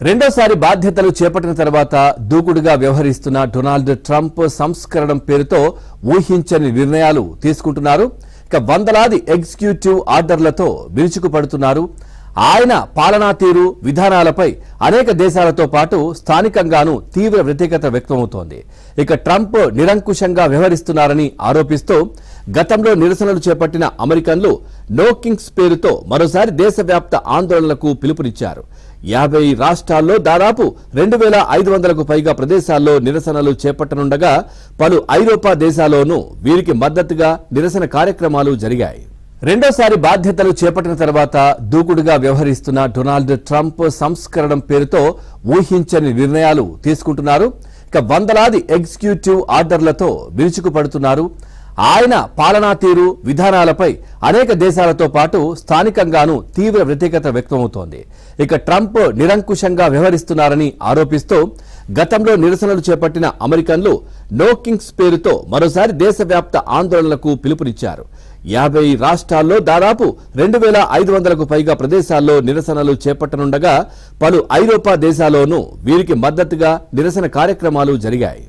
రెండోసారి బాధ్యతలు చేపట్టిన తర్వాత దూకుడుగా వ్యవహరిస్తున్న డొనాల్డ్ ట్రంప్ సంస్కరణం పేరుతో ఊహించని నిర్ణయాలు తీసుకుంటున్నారు. ఇక వందలాది ఎగ్జిక్యూటివ్ ఆర్డర్లతో విరుచుకుపడుతున్నారు. ఆయన పాలనా తీరు విధానాలపై అనేక దేశాలతో పాటు స్థానికంగానూ తీవ్ర వ్యతిరేకత వ్యక్తమవుతోంది. ఇక ట్రంప్ నిరంకుశంగా వ్యవహరిస్తున్నారని ఆరోపిస్తూ గతంలో నిరసనలు చేపట్టిన అమెరికన్లు నో కింగ్స్ పేరుతో మరోసారి దేశవ్యాప్త ఆందోళనలకు పిలుపునిచ్చారు. 50 రాష్ట్రాల్లో దాదాపు 2500కు పైగా ప్రదేశాల్లో నిరసనలు చేపట్టనుండగా పలు ఐరోపా దేశాల్లోనూ వీరికి మద్దతుగా నిరసన కార్యక్రమాలు జరిగాయి. రెండోసారి బాధ్యతలు చేపట్టిన తర్వాత దూకుడుగా వ్యవహరిస్తున్న డొనాల్డ్ ట్రంప్ సంస్కరణం పేరుతో ఊహించని నిర్ణయాలు తీసుకుంటున్నారు. ఇక వందలాది ఎగ్జిక్యూటివ్ ఆర్డర్లతో విరుచుకుపడుతున్నారు. ఆయన పాలనా తీరు విధానాలపై అనేక దేశాలతో పాటు స్థానికంగానూ తీవ్ర వ్యతిరేకత వ్యక్తమవుతోంది. ఇక ట్రంప్ నిరంకుశంగా వ్యవహరిస్తున్నారని ఆరోపిస్తూ గతంలో నిరసనలు చేపట్టిన అమెరికన్లు నో కింగ్స్ పేరుతో మరోసారి దేశవ్యాప్త ఆందోళనలకు పిలుపునిచ్చారు. 50 రాష్ట్రాల్లో దాదాపు 2500కు పైగా ప్రదేశాల్లో నిరసనలు చేపట్టనుండగా పలు ఐరోపా దేశాల్లోనూ వీరికి మద్దతుగా నిరసన కార్యక్రమాలు జరిగాయి.